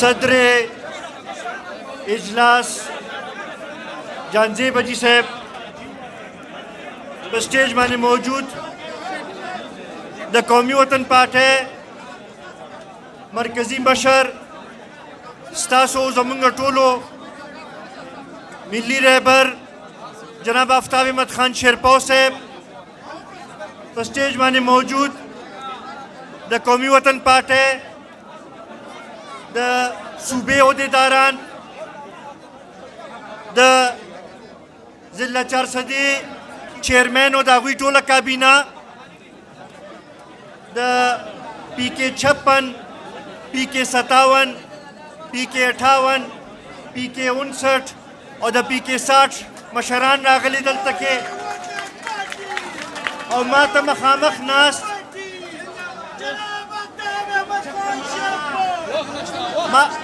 صدر اجلاس جانزیب حاجی صاحب په سټیج باندې موجود د قومي وطن پارټۍ مرکزي مشر ستاسو زموږ ټولو ملي رهبر جناب آفتاب احمد خان شیرپاو صاحب په سټیج باندې موجود د قومي وطن پارټۍ د صوبې عہدیداران د ضلع چارسدي چیرمین او د هغوی ټوله کابینه د پی کې 56 پی کې 57 پی کې 58 پی کې 59 او د پی کې 60 مشران راغلي دلته کې او ما ته مخامخ ناست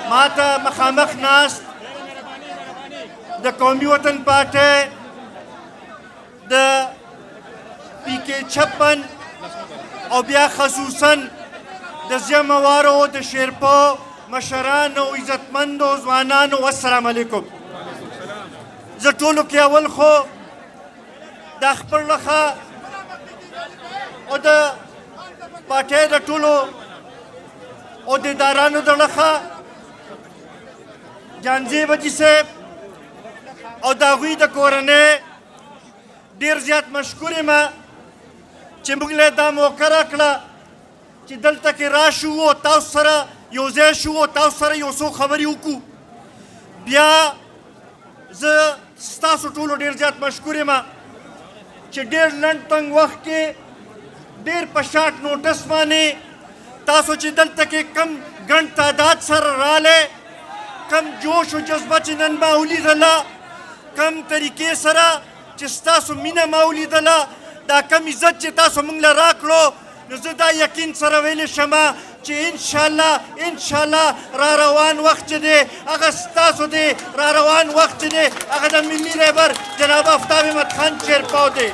ما ته مخامخ ناست د قومي وطن پارټۍ د پی کې 56 او بیا خصوصا د زیموارو د شیرپاو مشرانو عزتمندو ځوانانو والسلام علیکم زه ټولو کې اول خو د خپل لخوا او د پارټۍ د ټولو عہدیدارانو د لخوا جانزیب حاجي صاحب او د هغوی د کورنۍ ډېر زیات مشکور یم چې موږ له دا موقع راکړه چې دلته کې راشو او تاسو سره یو ځای شو او تاسو سره یو څو خبرې وکړو بیا زه ستاسو ټولو ډېر زیات مشکور یم چې ډېر لنډ تنګ وخت کې ډېر په شارټ نوټس باندې تاسو چې دلته کې کم ګڼ تعداد سره رالی کم جوش و جذبه چې نن ما ولیدله کم طریقې سره چې ستاسو مینه ما ولیدله دا کم عزت چې تاسو موږ له راکړو نو زه دا یقین سره ویلی شمه چې انشاءالله را روان وخت چې دی هغه ستاسو دی را روان وخت چې دی هغه د ملي رهبر جناب آفتاب احمد خان شیرپاو دی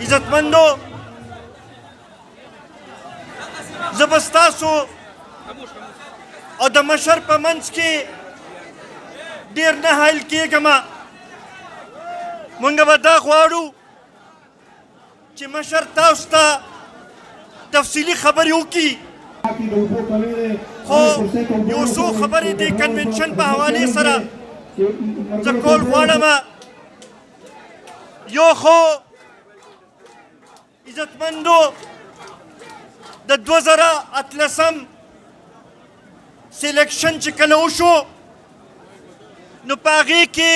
عزتمندو زه به ستاسو او د مشر په منځ کې ډېر نه حایل کېږم مونږ به دا غواړو چې مشر تاسو ته تفصیلي خبرې وکړي خو یو څو خبرې د کنونشن په حوالې سره زه کول غواړم یو خو عزتمندو د 2018 سلیکشن چې کله وشو نو په هغې کې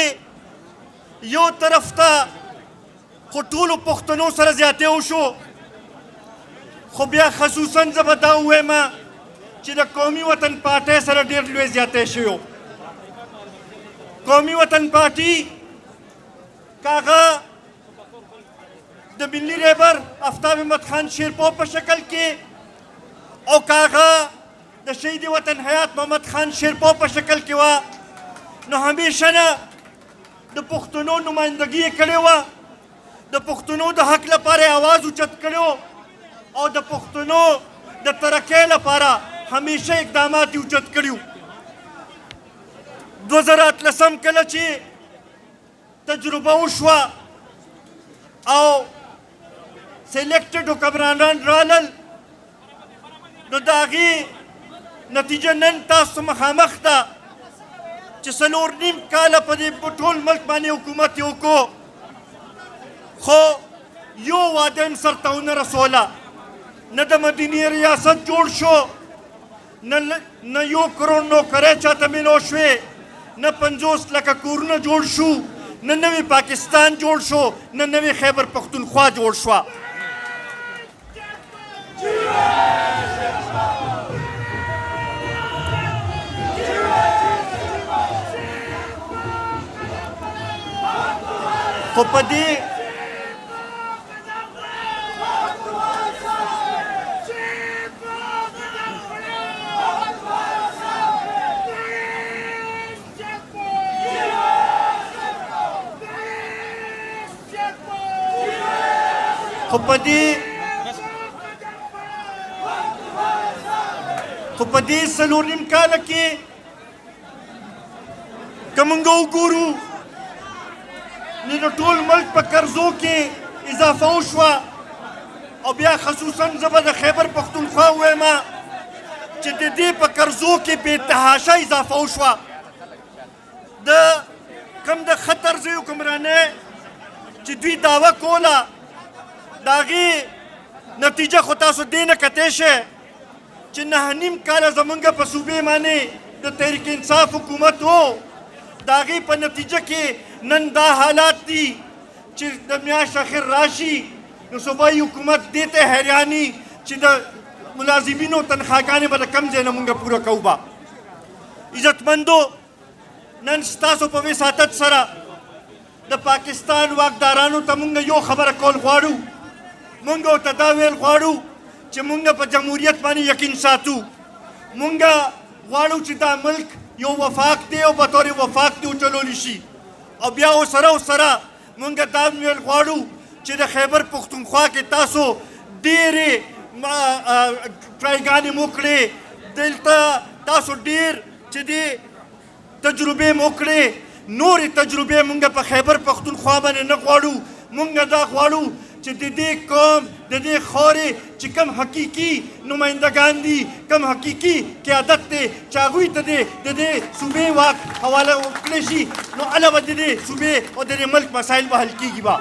یو طرف ته خو ټولو پښتنو سره زیاتی وشو خو بیا خصوصا زه به دا ووایم چې د قومي وطن پارټۍ سره ډېر لوی زیاتی شوی قومي وطن پارټي که هغه د ملي رهبر آفتاب احمد خان شیرپاو په شکل کې او که هغه د شهید وطن حیات محمد خان شیرپاو په شکل کې وه نو همیشه نه د پښتنو نمایندګي یې کړې وه د پښتنو د حق لپاره یې اواز اوچت کړی او د پښتنو د ترقۍ لپاره همیشه اقدامات یې اوچت کړي 2018 کله چې تجربه وشوه او سلیکټډ حکمرانان رالل نو د هغې نتیجه نن تاسو مخامخ ده چې 4.5 کاله په دې ټول ملک باندې حکومت یې وکړو خو یو واده هم سرته ونه رسوله نه د مدینې ریاست جوړ شو نه 1 کروڑ نوکرۍ چاته میلو شوې نه 50 لکه کورونه جوړ شو نه نوی پاکستان جوړ شو نه نوی خیبر پختونخوا جوړ شوه خو په دې خو په دې څلور نیم کاله کې که موږ وګورو نو د ټول ملک په قرضو کې اضافه وشوه او بیا خصوصا زه به د خیبر پښتونخوا ووایم چې د دې په قرضو کې بې تحاشه اضافه وشوه د کم د خطر ځای حکمرانۍ چې دوی دعوه کوله د هغې نتیجه خو تاسو دې نه کتی شئ چې 9.5 کاله زمونږ په صوبې باندې د تحریک انصاف حکومت و د هغې په نتیجه کې نن دا حالات دي چې د میاشت اخر راشي نو صوبایي حکومت دې ته حیراني چې د ملازمینو تنخواګانې به د کم ځای نه مونږ پوره کوو به عزتمندو نن ستاسو په وساطت سره د پاکستان واکدارانو ته مونږ یو خبره کول غواړو مونږ ورته دا ویل غواړو چې مونږ په جمهوریت باندې یقین ساتو مونږ غواړو چې دا ملک یو وفاق دی او بطور وفاق دی وچلولی شي او بیا ورسره مونږ دا ویل غواړو چې د خیبر پښتونخوا کې تاسو ډېرې ټرایګانې مو کړې دلته تاسو ډېر چې دې تجربې مو کړې نورې تجربې مونږ په خیبر پښتونخوا باندې نه غواړو مونږ دا غواړو چې د دې قوم د دې خاورې چې کم حقیقي نمایندګان دي کم حقیقي قیادت دی چې هغوی ته د دې صوبې واک حواله وکړی شي نو هله به د دې صوبې او د دې ملک مسایل به حل کېږي به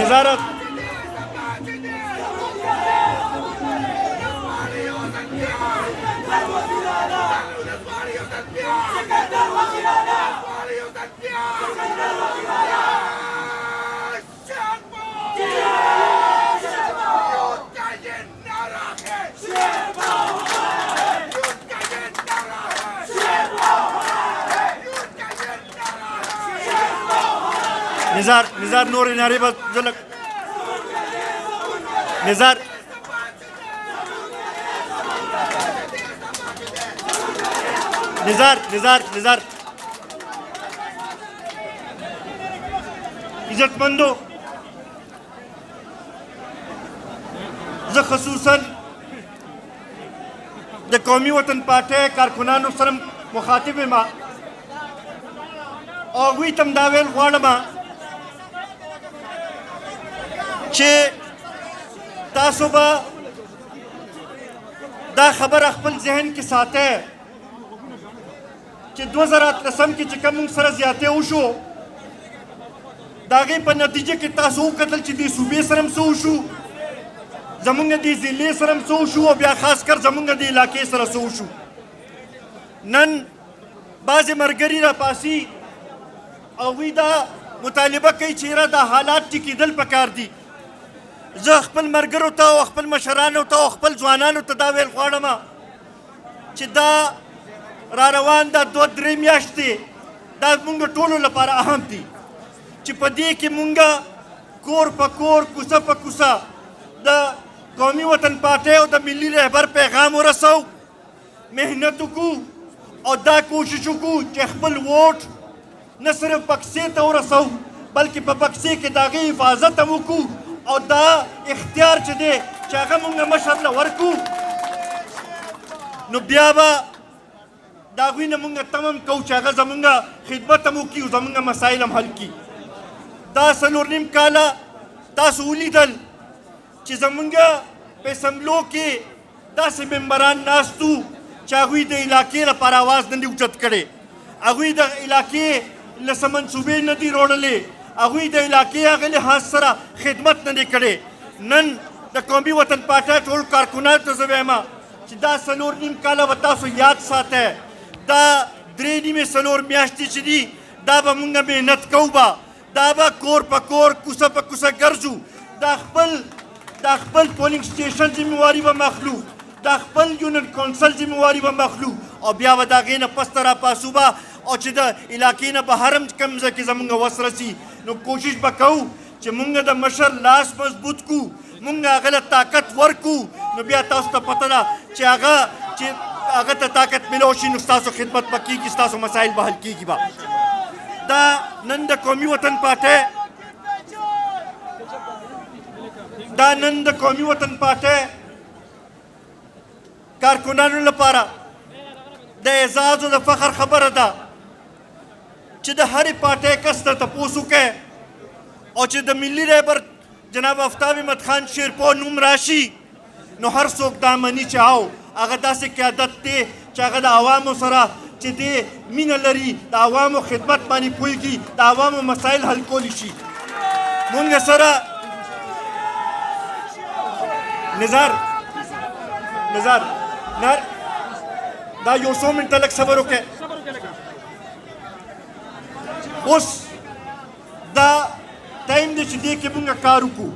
نظارت نظار نور نعرے بس جلک نظار عزتمندو زه خصوصا د قومي وطن پارټۍ کارکنانو سره مخاطب یم او هغوی ته هم دا ویل غواړم چې تاسو به دا خبره خپل ذهن کې ساتئ چې 2013 کې چې کوم موږ سره زیاتې وشو د هغې په نتیجه کې تاسو وکتل چې دې صوبې سره هم څه وشو زمونږ دې ضلعې سره هم څه وشو او بیا خاص کر زمونږ دې علاقې سره څه وشو نن بعضې ملګري راپاسي او هغوی دا مطالبه کوي چې یاره دا حالات ټیکېدل پکار دي زه خپل ملګرو ته او خپل مشرانو ته او خپل ځوانانو ته دا ویل غواړم چې دا را روان دا 2-3 میاشتې دا مونږ ټولو لپاره اهم دي چې په دې کې مونږ کور په کور کوڅه په کوڅه د قومي وطن پارټۍ او د ملي رهبر پیغام ورسو محنت وکړو او دا کوشش وکړو چې خپل ووټ نه صرف بکسې ته ورسو بلکې په بکسې کې د هغې حفاظت هم وکړو او دا اختیار چې دی چې هغه مونږ مشر له ورکړو نو بیا به د هغوی نه مونږ تمه کوو چې هغه زمونږ خدمت هم وکړي او زمونږ مسایل هم حل کړي دا 4.5 کاله تاسو ولیدل چې زمونږ په اسمبلو کې داسې ممبران ناست وو چې هغوی د علاقې لپاره اواز نه دي اوچت کړی هغوی د علاقې له څه منصوبې نه دي راوړلې هغوی د علاقې هغه لحاظ سره خدمت نه دی کړی نن د قومي وطن پارټۍ ټول کارکنانو ته زه وایم چې دا 4.5 کاله به تاسو یاد ساتئ دا 3.5 میاشتې چې دي دا به مونږ محنت کوو به دا به کور په کور کوڅه په کوڅه ګرځو دا خپل پولینګ سټیشن ذمهواري به مخلو دا خپل یونین کونسل ذمهواري به مخلو او بیا به د هغې نه پسته راپاسو به او چې د علاقې نه بهر هم کوم ځای کې زمونږ وس رسي نو کوشش به کوو چې مونږ د مشر لاس مضبوط کړو مونږ هغه له طاقت ورکړو نو بیا تاسو ته پته ده چې هغه چې هغه ته طاقت ملو شي نو ستاسو خدمت به کېږي ستاسو مسایل به حل کېږي به دا نن د قومي وطن پارټۍ کارکنانو لپاره د اعزاز او د فخر خبره ده چې د هرې پارټۍ کس ته تپوس وکړئ او چې د ملي رهبر جناب آفتاب احمد خان شیرپو نوم راشي نو هر څوک دا مني چې او هغه داسې قیادت دی چې هغه د عوامو سره چې دی مینه لري د عوامو خدمت باندې پوهېږي د عوامو مسایل حل کولی شي مونږ سره نظار دا یو څو منټه لږ صبر وکړئ اوس دا ټایم دی چې دې کې مونږ کار وکړو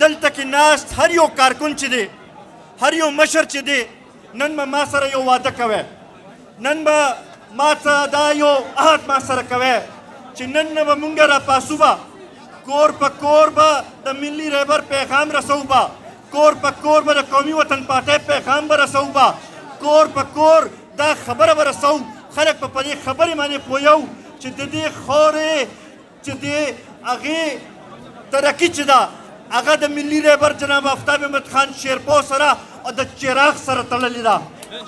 دلته کې ناست هر یو کارکن چې دی هر یو مشر چې دی نن به ما سره یو واده کوی نن به ما ته دا یو عهد ما سره کوی چې نن نه به مونږ راپاسو به کور په کور به د ملي رهبر پیغام رسو به کور په کور به د قومي وطن پارټۍ پیغام به رسو به کور په کور دا خبره به رسو خلک به په دې خبرې باندې پوهیو چې د دې خاورې چې د هغې ترقي چې ده هغه د ملي رهبر جناب آفتاب احمد خان شیرپو سره او د چراغ سره تړلې ده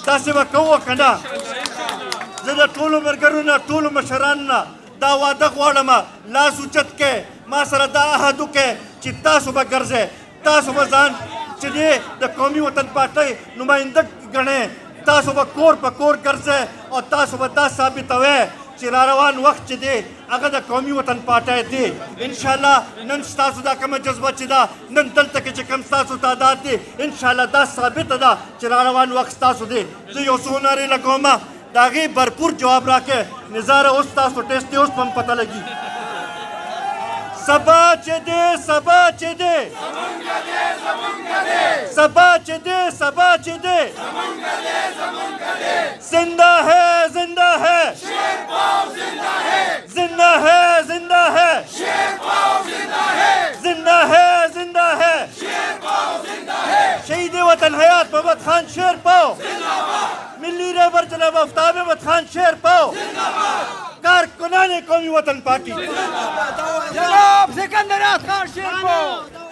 داسې به کوو که نه زه د ټولو ملګرو نه ټولو مشرانو نه دا واده غواړم لاس اوچت کړئ ما سره دا عهد وکړئ چې تاسو به ګرځئ تاسو به ځان چې دی د قومي وطن پارټۍ نماینده ګڼئ تاسو به کور په کور ګرځئ او تاسو به دا ثابتوئ چې را روان وخت چې دی هغه د قومي وطن پارټۍ دی انشاءالله نن ستاسو دا کومه جذبه چې ده نن دلته کې چې کوم ستاسو تعداد دی انشاءالله دا ثابته ده چې را روان وخت ستاسو دی زه یو څو نارې لګوم د هغې بھرپور جواب راکړئ نظاره اوس تاسو ټیسټ دی اوس به هم پته لګي سبا چې دی سبا چې دی سبا چې دی سبا چې دی زندہ ہے زندہ ہے زندہ ہے زندہ ہے زندہ ہے زندہ ہے شہید وطن حیات محمد خان شیرپو ملی رہبر جناب آفتاب احمد خان شیرپو کارکنان قومی وطن پارٹی جناب سکندر خان شیرپو